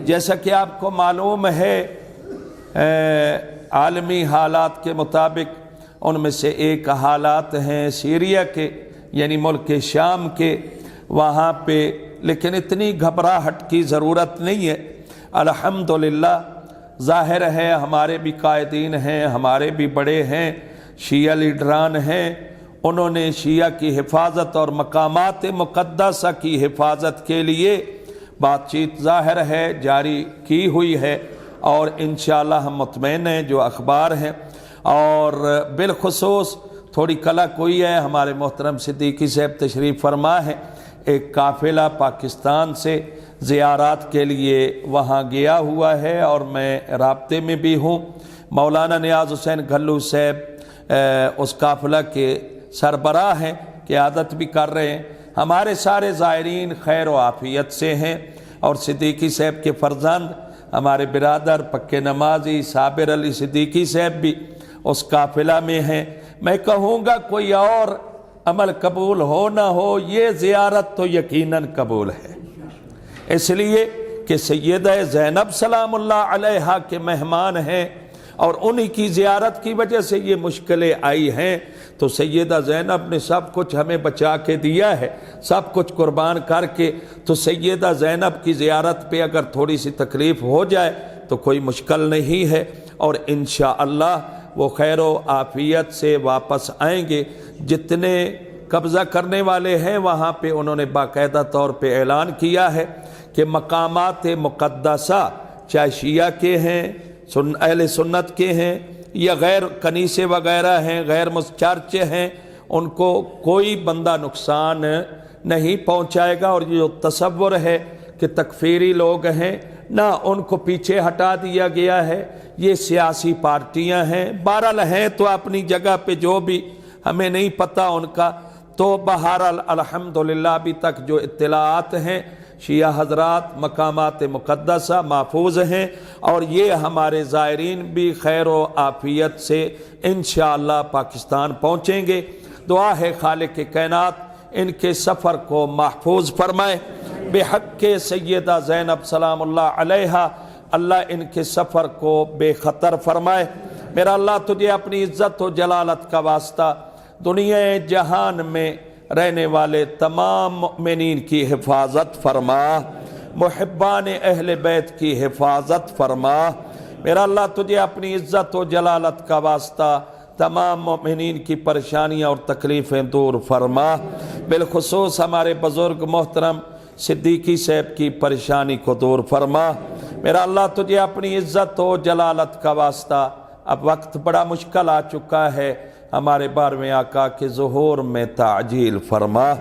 جیسا کہ آپ کو معلوم ہے عالمی حالات کے مطابق ان میں سے ایک حالات ہیں سیریا کے، یعنی ملک شام کے، وہاں پہ لیکن اتنی گھبراہٹ کی ضرورت نہیں ہے۔ الحمدللہ ظاہر ہے ہمارے بھی قائدین ہیں، ہمارے بھی بڑے ہیں، شیعہ لیڈران ہیں، انہوں نے شیعہ کی حفاظت اور مقامات مقدسہ کی حفاظت کے لیے بات چیت ظاہر ہے جاری کی ہوئی ہے، اور انشاءاللہ ہم مطمئن ہیں جو اخبار ہیں۔ اور بالخصوص تھوڑی کلک ہوئی ہے، ہمارے محترم صدیقی صاحب تشریف فرما ہے، ایک قافلہ پاکستان سے زیارات کے لیے وہاں گیا ہوا ہے، اور میں رابطے میں بھی ہوں۔ مولانا نیاز حسین گھلو صاحب اس قافلہ کے سربراہ ہیں، قیادت بھی کر رہے ہیں۔ ہمارے سارے زائرین خیر و عافیت سے ہیں، اور صدیقی صاحب کے فرزند ہمارے برادر پکے نمازی صابر علی صدیقی صاحب بھی اس قافلہ میں ہیں۔ میں کہوں گا کوئی اور عمل قبول ہو نہ ہو، یہ زیارت تو یقیناً قبول ہے، اس لیے کہ سیدہ زینب سلام اللہ علیہا کے مہمان ہیں، اور انہی کی زیارت کی وجہ سے یہ مشکلیں آئی ہیں۔ تو سیدہ زینب نے سب کچھ ہمیں بچا کے دیا ہے، سب کچھ قربان کر کے، تو سیدہ زینب کی زیارت پہ اگر تھوڑی سی تکلیف ہو جائے تو کوئی مشکل نہیں ہے، اور انشاءاللہ وہ خیر و عافیت سے واپس آئیں گے۔ جتنے قبضہ کرنے والے ہیں وہاں پہ انہوں نے باقاعدہ طور پہ اعلان کیا ہے کہ مقامات مقدسہ چاہے شیعہ کے ہیں، اہل سنت کے ہیں، یا غیر کنیسے وغیرہ ہیں، غیر چرچ ہیں، ان کو کوئی بندہ نقصان نہیں پہنچائے گا۔ اور یہ جو تصور ہے کہ تکفیری لوگ ہیں، نہ ان کو پیچھے ہٹا دیا گیا ہے، یہ سیاسی پارٹیاں ہیں، بہرحال ہیں تو اپنی جگہ پہ، جو بھی ہمیں نہیں پتہ ان کا، تو بہرحال الحمدللہ ابھی تک جو اطلاعات ہیں شیعہ حضرات مقامات مقدسہ محفوظ ہیں، اور یہ ہمارے زائرین بھی خیر و عافیت سے انشاءاللہ پاکستان پہنچیں گے۔ دعا ہے خالق کائنات ان کے سفر کو محفوظ فرمائے، بحق سیدہ زینب سلام اللہ علیہا اللہ ان کے سفر کو بے خطر فرمائے۔ میرا اللہ تجھے اپنی عزت و جلالت کا واسطہ دنیا جہان میں رہنے والے تمام مؤمنین کی حفاظت فرما، محبان اہل بیت کی حفاظت فرما۔ میرا اللہ تجھے اپنی عزت و جلالت کا واسطہ تمام مؤمنین کی پریشانیاں اور تکلیفیں دور فرما، بالخصوص ہمارے بزرگ محترم صدیقی صاحب کی پریشانی کو دور فرما۔ میرا اللہ تجھے اپنی عزت و جلالت کا واسطہ، اب وقت بڑا مشکل آ چکا ہے، ہمارے 12ویں آقا کے ظہور میں تعجیل فرما۔